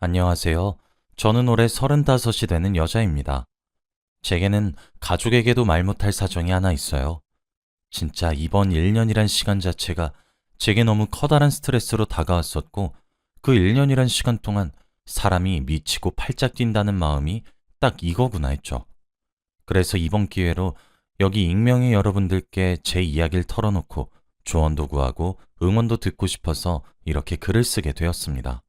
안녕하세요. 저는 올해 35이 되는 여자입니다. 제게는 가족에게도 말 못할 사정이 하나 있어요. 진짜 이번 1년이란 시간 자체가 제게 너무 커다란 스트레스로 다가왔었고, 그 1년이란 시간 동안 사람이 미치고 팔짝 뛴다는 마음이 딱 이거구나 했죠. 그래서 이번 기회로 여기 익명의 여러분들께 제 이야기를 털어놓고 조언도 구하고 응원도 듣고 싶어서 이렇게 글을 쓰게 되었습니다.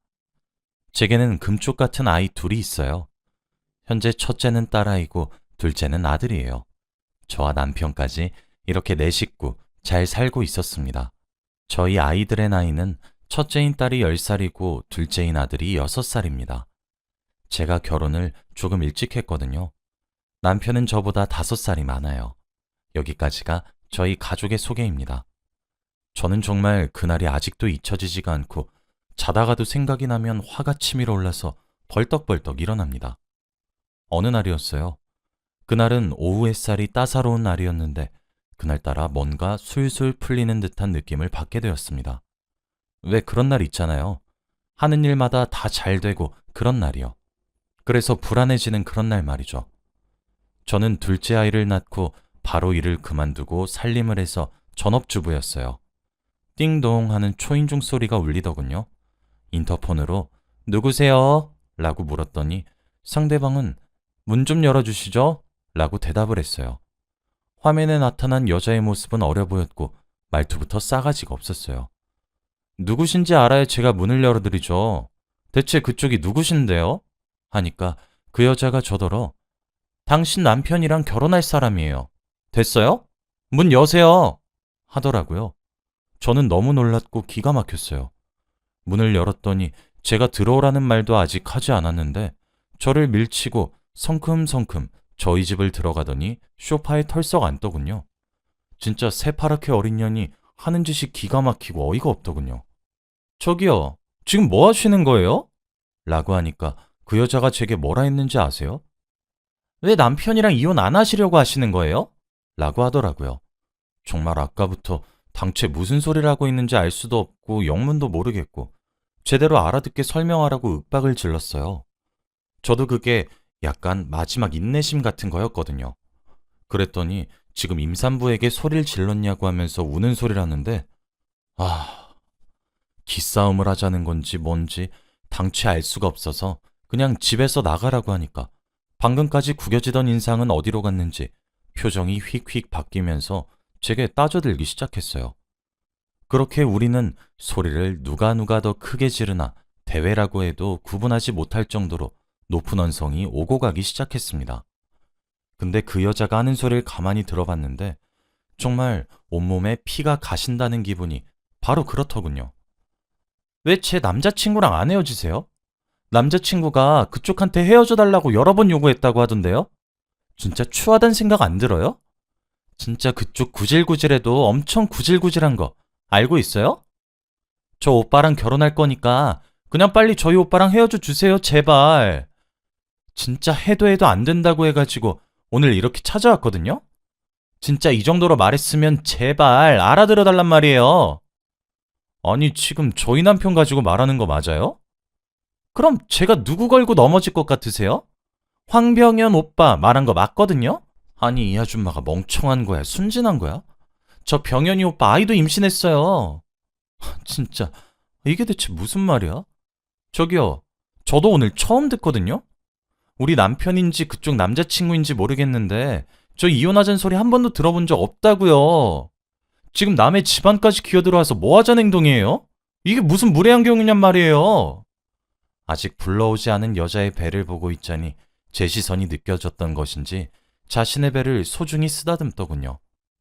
제게는 금쪽 같은 아이 둘이 있어요. 현재 첫째는 딸아이고 둘째는 아들이에요. 저와 남편까지 이렇게 네 식구 잘 살고 있었습니다. 저희 아이들의 나이는 첫째인 딸이 10살이고 둘째인 아들이 6살입니다. 제가 결혼을 조금 일찍 했거든요. 남편은 저보다 5살이 많아요. 여기까지가 저희 가족의 소개입니다. 저는 정말 그날이 아직도 잊혀지지가 않고 자다가도 생각이 나면 화가 치밀어 올라서 벌떡벌떡 일어납니다. 어느 날이었어요. 그날은 오후 햇살이 따사로운 날이었는데 그날따라 뭔가 술술 풀리는 듯한 느낌을 받게 되었습니다. 왜 그런 날 있잖아요. 하는 일마다 다 잘 되고 그런 날이요. 그래서 불안해지는 그런 날 말이죠. 저는 둘째 아이를 낳고 바로 일을 그만두고 살림을 해서 전업주부였어요. 띵동 하는 초인종 소리가 울리더군요. 인터폰으로 누구세요? 라고 물었더니 상대방은 문 좀 열어주시죠? 라고 대답을 했어요. 화면에 나타난 여자의 모습은 어려 보였고 말투부터 싸가지가 없었어요. 누구신지 알아야 제가 문을 열어드리죠. 대체 그쪽이 누구신데요? 하니까 그 여자가 저더러 당신 남편이랑 결혼할 사람이에요. 됐어요? 문 여세요. 하더라고요. 저는 너무 놀랐고 기가 막혔어요. 문을 열었더니 제가 들어오라는 말도 아직 하지 않았는데 저를 밀치고 성큼성큼 저희 집을 들어가더니 소파에 털썩 앉더군요. 진짜 새파랗게 어린 년이 하는 짓이 기가 막히고 어이가 없더군요. 저기요, 지금 뭐 하시는 거예요? 라고 하니까 그 여자가 제게 뭐라 했는지 아세요? 왜 남편이랑 이혼 안 하시려고 하시는 거예요? 라고 하더라고요. 정말 아까부터 당최 무슨 소리를 하고 있는지 알 수도 없고 영문도 모르겠고 제대로 알아듣게 설명하라고 윽박을 질렀어요. 저도 그게 약간 마지막 인내심 같은 거였거든요. 그랬더니 지금 임산부에게 소리를 질렀냐고 하면서 우는 소리를 하는데 기싸움을 하자는 건지 뭔지 당최 알 수가 없어서 그냥 집에서 나가라고 하니까 방금까지 구겨지던 인상은 어디로 갔는지 표정이 휙휙 바뀌면서 제게 따져들기 시작했어요. 그렇게 우리는 소리를 누가 더 크게 지르나 대회라고 해도 구분하지 못할 정도로 높은 언성이 오고 가기 시작했습니다. 근데 그 여자가 하는 소리를 가만히 들어봤는데 정말 온몸에 피가 가신다는 기분이 바로 그렇더군요. 왜 제 남자친구랑 안 헤어지세요? 남자친구가 그쪽한테 헤어져 달라고 여러 번 요구했다고 하던데요? 진짜 추하단 생각 안 들어요? 진짜 그쪽 구질구질해도 엄청 구질구질한 거 알고 있어요? 저 오빠랑 결혼할 거니까 그냥 빨리 저희 오빠랑 헤어져 주세요, 제발. 진짜 해도 안 된다고 해가지고 오늘 이렇게 찾아왔거든요? 진짜 이 정도로 말했으면 제발 알아들어 달란 말이에요. 아니, 지금 저희 남편 가지고 말하는 거 맞아요? 그럼 제가 누구 걸고 넘어질 것 같으세요? 황병현 오빠 말한 거 맞거든요? 아니, 이 아줌마가 멍청한 거야, 순진한 거야? 저 병현이 오빠 아이도 임신했어요. 진짜 이게 대체 무슨 말이야? 저기요, 저도 오늘 처음 듣거든요? 우리 남편인지 그쪽 남자친구인지 모르겠는데 저 이혼하자는 소리 한 번도 들어본 적 없다고요. 지금 남의 집안까지 기어들어와서 뭐 하자는 행동이에요? 이게 무슨 무례한 경우냔 말이에요. 아직 불러오지 않은 여자의 배를 보고 있자니 제 시선이 느껴졌던 것인지 자신의 배를 소중히 쓰다듬더군요.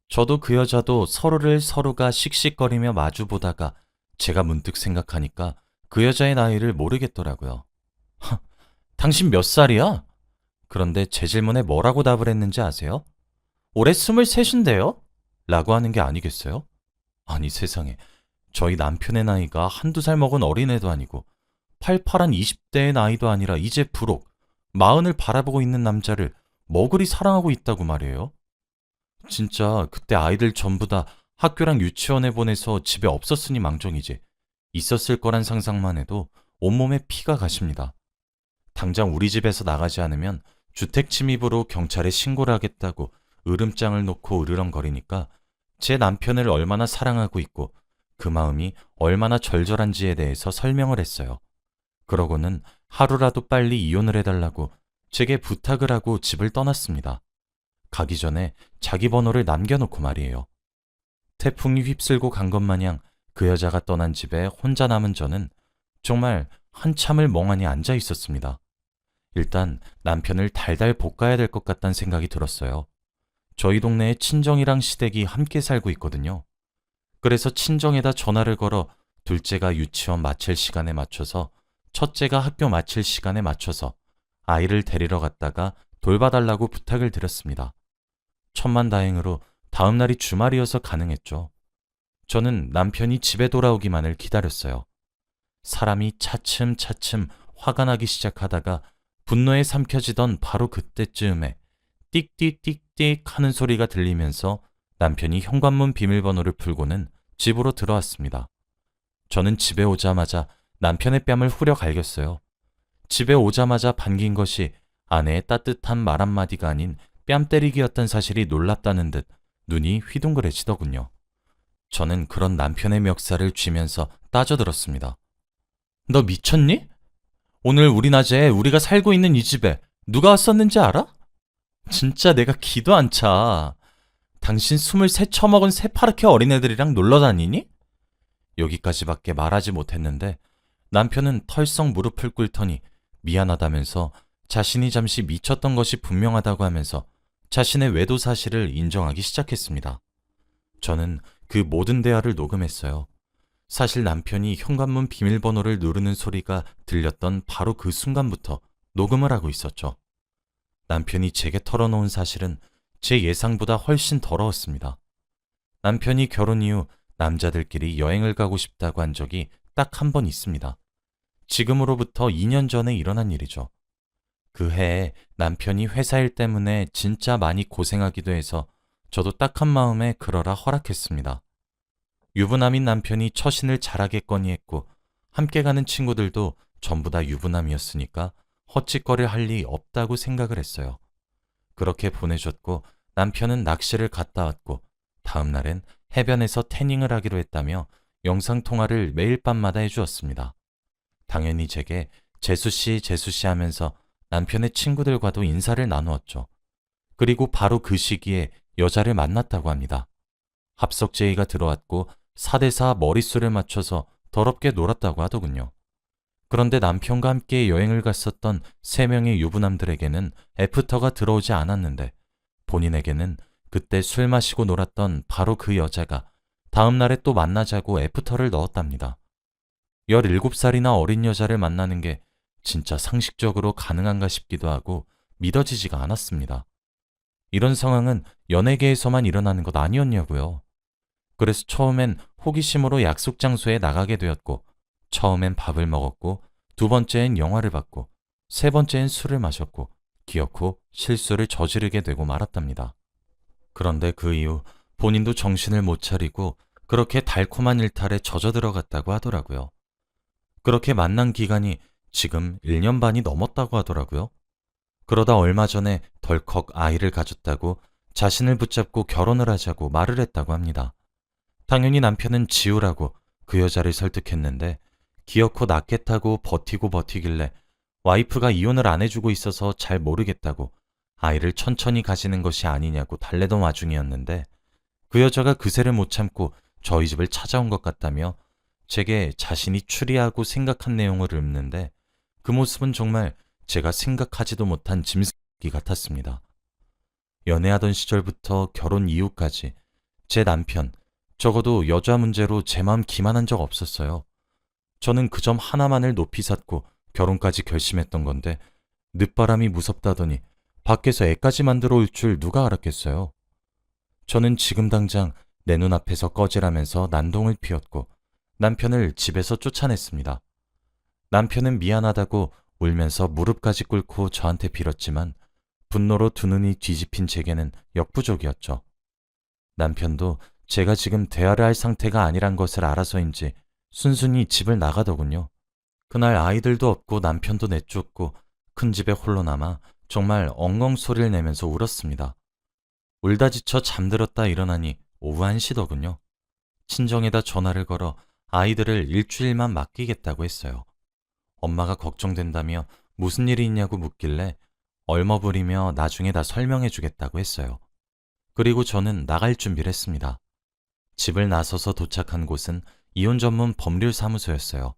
저도 그 여자도 서로를 서로가 씩씩거리며 마주보다가 제가 문득 생각하니까 그 여자의 나이를 모르겠더라고요. 당신 몇 살이야? 그런데 제 질문에 뭐라고 답을 했는지 아세요? 올해 23인데요? 라고 하는 게 아니겠어요? 아니 세상에, 저희 남편의 나이가 한두 살 먹은 어린애도 아니고 팔팔한 20대의 나이도 아니라 이제 부록 40을 바라보고 있는 남자를 뭐 그리 사랑하고 있다고 말이에요? 진짜 그때 아이들 전부 다 학교랑 유치원에 보내서 집에 없었으니 망정이지 있었을 거란 상상만 해도 온몸에 피가 가십니다. 당장 우리 집에서 나가지 않으면 주택 침입으로 경찰에 신고를 하겠다고 으름장을 놓고 으르렁거리니까 제 남편을 얼마나 사랑하고 있고 그 마음이 얼마나 절절한지에 대해서 설명을 했어요. 그러고는 하루라도 빨리 이혼을 해달라고 제게 부탁을 하고 집을 떠났습니다. 가기 전에 자기 번호를 남겨놓고 말이에요. 태풍이 휩쓸고 간 것 마냥 그 여자가 떠난 집에 혼자 남은 저는 정말 한참을 멍하니 앉아 있었습니다. 일단 남편을 달달 볶아야 될 것 같다는 생각이 들었어요. 저희 동네에 친정이랑 시댁이 함께 살고 있거든요. 그래서 친정에다 전화를 걸어 둘째가 유치원 마칠 시간에 맞춰서 첫째가 학교 마칠 시간에 맞춰서 아이를 데리러 갔다가 돌봐달라고 부탁을 드렸습니다. 천만다행으로 다음 날이 주말이어서 가능했죠. 저는 남편이 집에 돌아오기만을 기다렸어요. 사람이 차츰차츰 화가 나기 시작하다가 분노에 삼켜지던 바로 그때쯤에 띡띡띡띡 하는 소리가 들리면서 남편이 현관문 비밀번호를 풀고는 집으로 들어왔습니다. 저는 집에 오자마자 남편의 뺨을 후려 갈겼어요. 집에 오자마자 반긴 것이 아내의 따뜻한 말 한마디가 아닌 뺨 때리기였던 사실이 놀랍다는 듯 눈이 휘둥그레지더군요. 저는 그런 남편의 멱살을 쥐면서 따져들었습니다. 너 미쳤니? 오늘 우리 낮에 우리가 살고 있는 이 집에 누가 왔었는지 알아? 진짜 내가 기도 안 차. 당신 23 처먹은 새파랗게 어린애들이랑 놀러 다니니? 여기까지밖에 말하지 못했는데 남편은 털썩 무릎을 꿇더니 미안하다면서 자신이 잠시 미쳤던 것이 분명하다고 하면서 자신의 외도 사실을 인정하기 시작했습니다. 저는 그 모든 대화를 녹음했어요. 사실 남편이 현관문 비밀번호를 누르는 소리가 들렸던 바로 그 순간부터 녹음을 하고 있었죠. 남편이 제게 털어놓은 사실은 제 예상보다 훨씬 더러웠습니다. 남편이 결혼 이후 남자들끼리 여행을 가고 싶다고 한 적이 딱 한 번 있습니다. 지금으로부터 2년 전에 일어난 일이죠. 그 해에 남편이 회사 일 때문에 진짜 많이 고생하기도 해서 저도 딱한 마음에 그러라 허락했습니다. 유부남인 남편이 처신을 잘하겠거니 했고 함께 가는 친구들도 전부 다 유부남이었으니까 헛짓거릴 할 리 없다고 생각을 했어요. 그렇게 보내줬고 남편은 낚시를 갔다 왔고 다음 날엔 해변에서 태닝을 하기로 했다며 영상통화를 매일 밤마다 해주었습니다. 당연히 제게 재수씨 재수씨 하면서 남편의 친구들과도 인사를 나누었죠. 그리고 바로 그 시기에 여자를 만났다고 합니다. 합석제의가 들어왔고 4대4 머릿수를 맞춰서 더럽게 놀았다고 하더군요. 그런데 남편과 함께 여행을 갔었던 3명의 유부남들에게는 애프터가 들어오지 않았는데 본인에게는 그때 술 마시고 놀았던 바로 그 여자가 다음 날에 또 만나자고 애프터를 넣었답니다. 17살이나 어린 여자를 만나는 게 진짜 상식적으로 가능한가 싶기도 하고 믿어지지가 않았습니다. 이런 상황은 연예계에서만 일어나는 것 아니었냐고요. 그래서 처음엔 호기심으로 약속 장소에 나가게 되었고 처음엔 밥을 먹었고 두 번째엔 영화를 봤고 세 번째엔 술을 마셨고 기어코 실수를 저지르게 되고 말았답니다. 그런데 그 이후 본인도 정신을 못 차리고 그렇게 달콤한 일탈에 젖어들어갔다고 하더라고요. 그렇게 만난 기간이 지금 1년 반이 넘었다고 하더라고요. 그러다 얼마 전에 덜컥 아이를 가졌다고 자신을 붙잡고 결혼을 하자고 말을 했다고 합니다. 당연히 남편은 지우라고 그 여자를 설득했는데 기어코 낳겠다고 버티고 버티길래 와이프가 이혼을 안 해주고 있어서 잘 모르겠다고 아이를 천천히 가지는 것이 아니냐고 달래던 와중이었는데 그 여자가 그새를 못 참고 저희 집을 찾아온 것 같다며 제게 자신이 추리하고 생각한 내용을 읊는데 그 모습은 정말 제가 생각하지도 못한 짐승기 같았습니다. 연애하던 시절부터 결혼 이후까지 제 남편, 적어도 여자 문제로 제 마음 기만한 적 없었어요. 저는 그 점 하나만을 높이 샀고 결혼까지 결심했던 건데 늦바람이 무섭다더니 밖에서 애까지 만들어 올 줄 누가 알았겠어요. 저는 지금 당장 내 눈앞에서 꺼지라면서 난동을 피웠고 남편을 집에서 쫓아냈습니다. 남편은 미안하다고 울면서 무릎까지 꿇고 저한테 빌었지만 분노로 두 눈이 뒤집힌 제게는 역부족이었죠. 남편도 제가 지금 대화를 할 상태가 아니란 것을 알아서인지 순순히 집을 나가더군요. 그날 아이들도 없고 남편도 내쫓고 큰 집에 홀로 남아 정말 엉엉 소리를 내면서 울었습니다. 울다 지쳐 잠들었다 일어나니 오후 1시더군요. 친정에다 전화를 걸어 아이들을 일주일만 맡기겠다고 했어요. 엄마가 걱정된다며 무슨 일이 있냐고 묻길래 얼머부리며 나중에 다 설명해 주겠다고 했어요. 그리고 저는 나갈 준비를 했습니다. 집을 나서서 도착한 곳은 이혼 전문 법률 사무소였어요.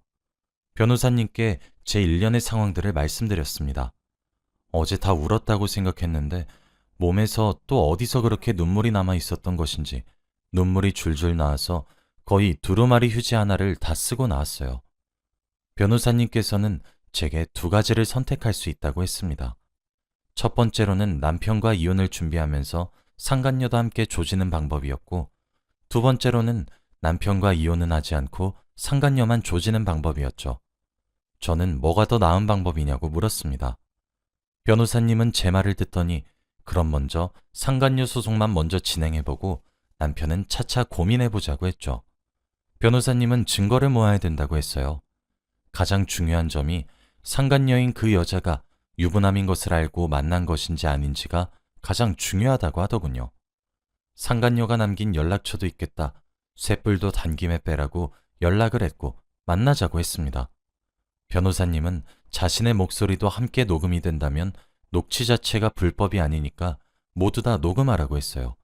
변호사님께 제 일련의 상황들을 말씀드렸습니다. 어제 다 울었다고 생각했는데 몸에서 또 어디서 그렇게 눈물이 남아 있었던 것인지 눈물이 줄줄 나와서 거의 두루마리 휴지 하나를 다 쓰고 나왔어요. 변호사님께서는 제게 2가지를 선택할 수 있다고 했습니다. 첫 번째로는 남편과 이혼을 준비하면서 상간녀도 함께 조지는 방법이었고, 2번째로는 남편과 이혼은 하지 않고 상간녀만 조지는 방법이었죠. 저는 뭐가 더 나은 방법이냐고 물었습니다. 변호사님은 제 말을 듣더니 그럼 먼저 상간녀 소송만 먼저 진행해보고 남편은 차차 고민해보자고 했죠. 변호사님은 증거를 모아야 된다고 했어요. 가장 중요한 점이 상간녀인 그 여자가 유부남인 것을 알고 만난 것인지 아닌지가 가장 중요하다고 하더군요. 상간녀가 남긴 연락처도 있겠다. 쇳불도 단김에 빼라고 연락을 했고 만나자고 했습니다. 변호사님은 자신의 목소리도 함께 녹음이 된다면 녹취 자체가 불법이 아니니까 모두 다 녹음하라고 했어요.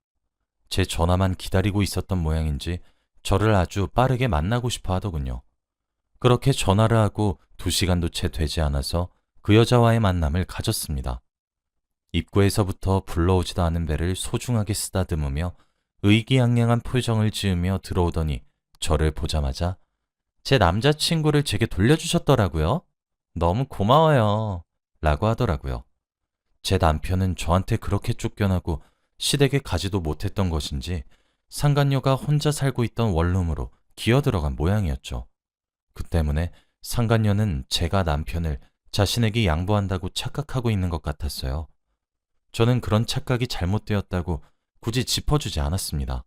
제 전화만 기다리고 있었던 모양인지 저를 아주 빠르게 만나고 싶어 하더군요. 그렇게 전화를 하고 2시간도 채 되지 않아서 그 여자와의 만남을 가졌습니다. 입구에서부터 불러오지도 않은 배를 소중하게 쓰다듬으며 의기양양한 표정을 지으며 들어오더니 저를 보자마자 제 남자친구를 제게 돌려주셨더라고요. 너무 고마워요. 라고 하더라고요. 제 남편은 저한테 그렇게 쫓겨나고 시댁에 가지도 못했던 것인지 상간녀가 혼자 살고 있던 원룸으로 기어들어간 모양이었죠. 그 때문에 상간녀는 제가 남편을 자신에게 양보한다고 착각하고 있는 것 같았어요. 저는 그런 착각이 잘못되었다고 굳이 짚어주지 않았습니다.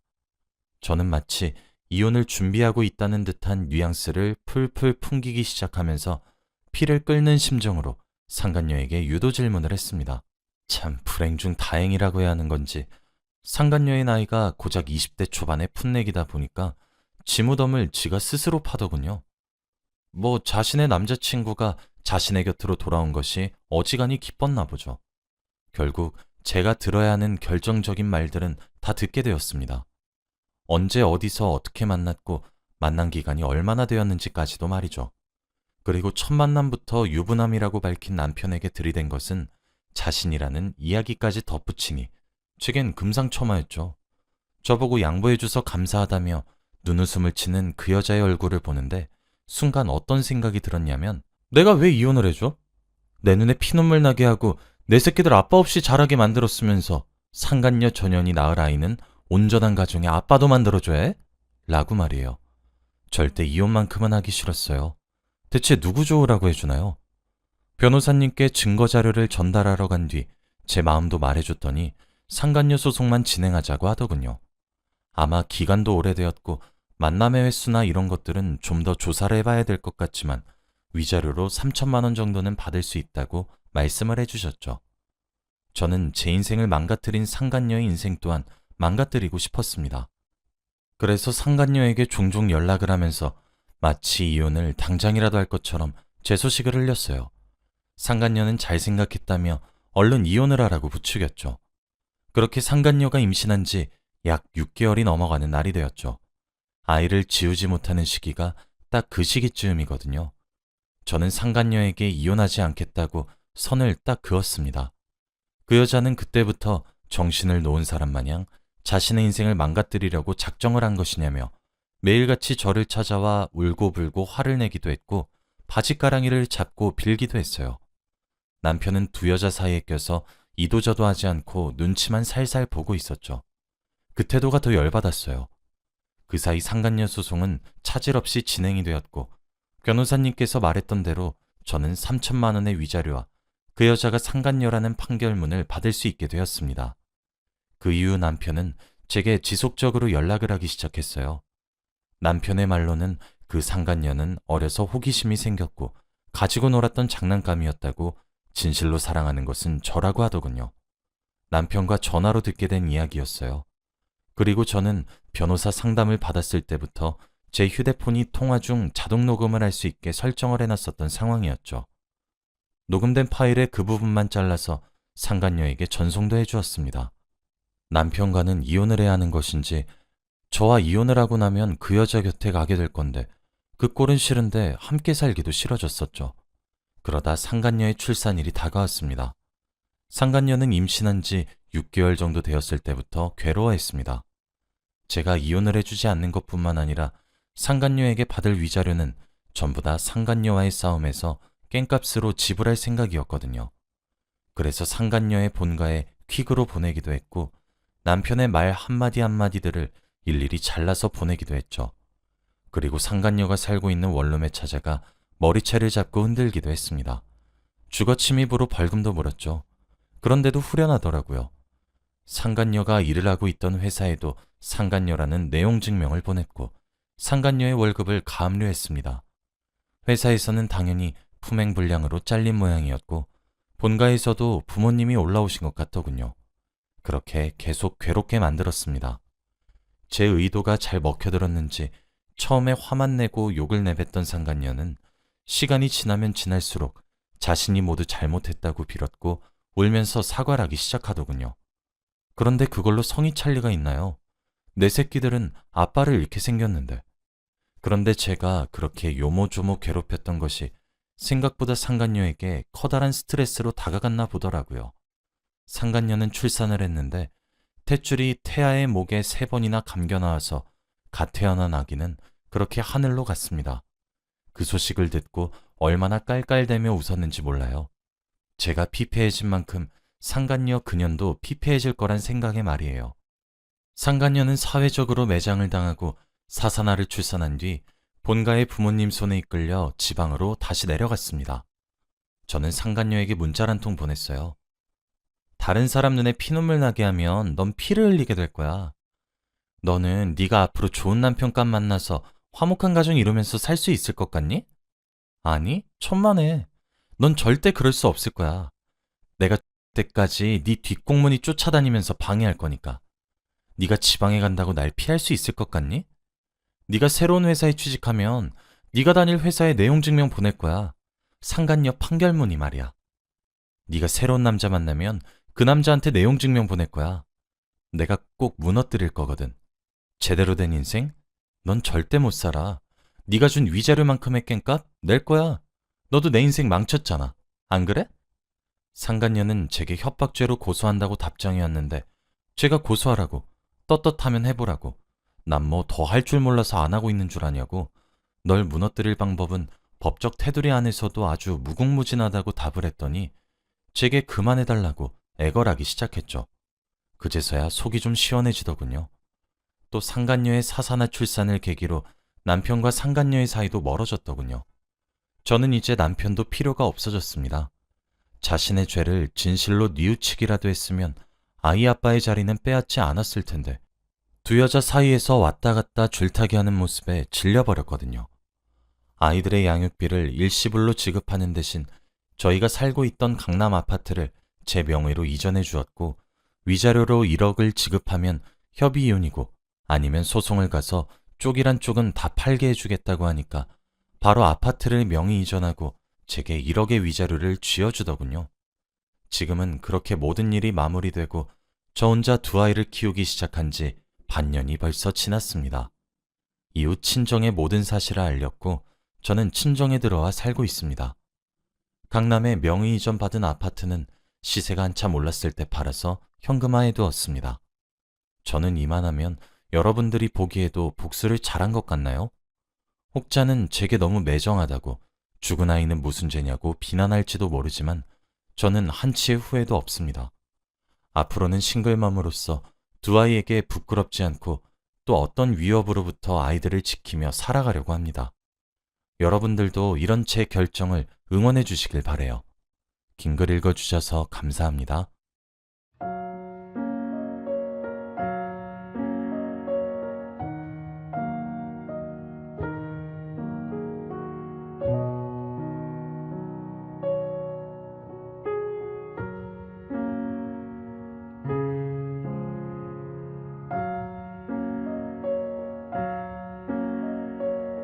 저는 마치 이혼을 준비하고 있다는 듯한 뉘앙스를 풀풀 풍기기 시작하면서 피를 끓는 심정으로 상간녀에게 유도 질문을 했습니다. 참 불행 중 다행이라고 해야 하는 건지 상간녀의 나이가 고작 20대 초반의 풋내기다 보니까 지무덤을 지가 스스로 파더군요. 뭐 자신의 남자친구가 자신의 곁으로 돌아온 것이 어지간히 기뻤나 보죠. 결국 제가 들어야 하는 결정적인 말들은 다 듣게 되었습니다. 언제 어디서 어떻게 만났고 만난 기간이 얼마나 되었는지까지도 말이죠. 그리고 첫 만남부터 유부남이라고 밝힌 남편에게 들이댄 것은 자신이라는 이야기까지 덧붙이니 제겐 금상첨화였죠. 저보고 양보해줘서 감사하다며 눈웃음을 치는 그 여자의 얼굴을 보는데 순간 어떤 생각이 들었냐면 내가 왜 이혼을 해줘? 내 눈에 피눈물 나게 하고 내 새끼들 아빠 없이 자라게 만들었으면서 상간녀 전현이 낳을 아이는 온전한 가정의 아빠도 만들어줘야 해? 라고 말이에요. 절대 이혼만큼은 하기 싫었어요. 대체 누구 좋으라고 해주나요? 변호사님께 증거 자료를 전달하러 간 뒤 제 마음도 말해줬더니 상간녀 소송만 진행하자고 하더군요. 아마 기간도 오래되었고 만남의 횟수나 이런 것들은 좀 더 조사를 해봐야 될 것 같지만 위자료로 3천만 원 정도는 받을 수 있다고 말씀을 해주셨죠. 저는 제 인생을 망가뜨린 상간녀의 인생 또한 망가뜨리고 싶었습니다. 그래서 상간녀에게 종종 연락을 하면서 마치 이혼을 당장이라도 할 것처럼 제 소식을 흘렸어요. 상간녀는 잘 생각했다며 얼른 이혼을 하라고 부추겼죠. 그렇게 상간녀가 임신한 지 약 6개월이 넘어가는 날이 되었죠. 아이를 지우지 못하는 시기가 딱 그 시기쯤이거든요. 저는 상간녀에게 이혼하지 않겠다고 선을 딱 그었습니다. 그 여자는 그때부터 정신을 놓은 사람 마냥 자신의 인생을 망가뜨리려고 작정을 한 것이냐며 매일같이 저를 찾아와 울고불고 화를 내기도 했고 바짓가랑이를 잡고 빌기도 했어요. 남편은 2 여자 사이에 껴서 이도저도 하지 않고 눈치만 살살 보고 있었죠. 그 태도가 더 열받았어요. 그 사이 상간녀 소송은 차질 없이 진행이 되었고 변호사님께서 말했던 대로 저는 3천만 원의 위자료와 그 여자가 상간녀라는 판결문을 받을 수 있게 되었습니다. 그 이후 남편은 제게 지속적으로 연락을 하기 시작했어요. 남편의 말로는 그 상간녀는 어려서 호기심이 생겼고 가지고 놀았던 장난감이었다고 진실로 사랑하는 것은 저라고 하더군요. 남편과 전화로 듣게 된 이야기였어요. 그리고 저는 변호사 상담을 받았을 때부터 제 휴대폰이 통화 중 자동 녹음을 할 수 있게 설정을 해놨었던 상황이었죠. 녹음된 파일의 그 부분만 잘라서 상간녀에게 전송도 해주었습니다. 남편과는 이혼을 해야 하는 것인지 저와 이혼을 하고 나면 그 여자 곁에 가게 될 건데 그 꼴은 싫은데 함께 살기도 싫어졌었죠. 그러다 상간녀의 출산일이 다가왔습니다. 상간녀는 임신한 지 6개월 정도 되었을 때부터 괴로워했습니다. 제가 이혼을 해주지 않는 것뿐만 아니라 상간녀에게 받을 위자료는 전부 다 상간녀와의 싸움에서 깽값으로 지불할 생각이었거든요. 그래서 상간녀의 본가에 퀵으로 보내기도 했고 남편의 말 한마디 한마디들을 일일이 잘라서 보내기도 했죠. 그리고 상간녀가 살고 있는 원룸에 찾아가 머리채를 잡고 흔들기도 했습니다. 주거 침입으로 벌금도 물었죠. 그런데도 후련하더라고요. 상간녀가 일을 하고 있던 회사에도 상간녀라는 내용 증명을 보냈고 상간녀의 월급을 가압류했습니다. 회사에서는 당연히 품행불량으로 잘린 모양이었고 본가에서도 부모님이 올라오신 것 같더군요. 그렇게 계속 괴롭게 만들었습니다. 제 의도가 잘 먹혀들었는지 처음에 화만 내고 욕을 내뱉던 상간녀는 시간이 지나면 지날수록 자신이 모두 잘못했다고 빌었고 울면서 사과를 하기 시작하더군요. 그런데 그걸로 성이 찰 리가 있나요? 내 새끼들은 아빠를 잃게 생겼는데. 그런데 제가 그렇게 요모조모 괴롭혔던 것이 생각보다 상간녀에게 커다란 스트레스로 다가갔나 보더라고요. 상간녀는 출산을 했는데 탯줄이 태아의 목에 3번이나 감겨 나와서 갓 태어난 아기는 그렇게 하늘로 갔습니다. 그 소식을 듣고 얼마나 깔깔대며 웃었는지 몰라요. 제가 피폐해진 만큼 상간녀 그년도 피폐해질 거란 생각에 말이에요. 상간녀는 사회적으로 매장을 당하고 사사나를 출산한 뒤 본가의 부모님 손에 이끌려 지방으로 다시 내려갔습니다. 저는 상간녀에게 문자를 한 통 보냈어요. 다른 사람 눈에 피눈물 나게 하면 넌 피를 흘리게 될 거야. 너는 네가 앞으로 좋은 남편감 만나서 화목한 가정 이루면서 살 수 있을 것 같니? 아니, 천만에. 넌 절대 그럴 수 없을 거야. 내가 때까지 네 뒷공문이 쫓아다니면서 방해할 거니까. 네가 지방에 간다고 날 피할 수 있을 것 같니? 네가 새로운 회사에 취직하면 네가 다닐 회사에 내용 증명 보낼 거야. 상간녀 판결문이 말이야. 네가 새로운 남자 만나면 그 남자한테 내용 증명 보낼 거야. 내가 꼭 무너뜨릴 거거든. 제대로 된 인생? 넌 절대 못 살아. 네가 준 위자료만큼의 깽값 낼 거야. 너도 내 인생 망쳤잖아. 안 그래? 상간녀는 제게 협박죄로 고소한다고 답장이 왔는데 제가 고소하라고, 떳떳하면 해보라고, 난 뭐 더 할 줄 몰라서 안 하고 있는 줄 아냐고, 널 무너뜨릴 방법은 법적 테두리 안에서도 아주 무궁무진하다고 답을 했더니 제게 그만해달라고 애걸하기 시작했죠. 그제서야 속이 좀 시원해지더군요. 또 상간녀의 사사나 출산을 계기로 남편과 상간녀의 사이도 멀어졌더군요. 저는 이제 남편도 필요가 없어졌습니다. 자신의 죄를 진실로 뉘우치기라도 했으면 아이 아빠의 자리는 빼앗지 않았을 텐데 두 여자 사이에서 왔다 갔다 줄타기 하는 모습에 질려버렸거든요. 아이들의 양육비를 일시불로 지급하는 대신 저희가 살고 있던 강남 아파트를 제 명의로 이전해 주었고 위자료로 1억을 지급하면 협의 이혼이고 아니면 소송을 가서 쪽이란 쪽은 다 팔게 해주겠다고 하니까 바로 아파트를 명의 이전하고 제게 1억의 위자료를 쥐어주더군요. 지금은 그렇게 모든 일이 마무리되고 저 혼자 두 아이를 키우기 시작한 지 반년이 벌써 지났습니다. 이후 친정의 모든 사실을 알렸고 저는 친정에 들어와 살고 있습니다. 강남에 명의 이전 받은 아파트는 시세가 한참 올랐을 때 팔아서 현금화해 두었습니다. 저는 이만하면 여러분들이 보기에도 복수를 잘한 것 같나요? 혹자는 제게 너무 매정하다고 죽은 아이는 무슨 죄냐고 비난할지도 모르지만 저는 한치의 후회도 없습니다. 앞으로는 싱글맘으로서 두 아이에게 부끄럽지 않고 또 어떤 위협으로부터 아이들을 지키며 살아가려고 합니다. 여러분들도 이런 제 결정을 응원해 주시길 바래요. 긴 글 읽어주셔서 감사합니다.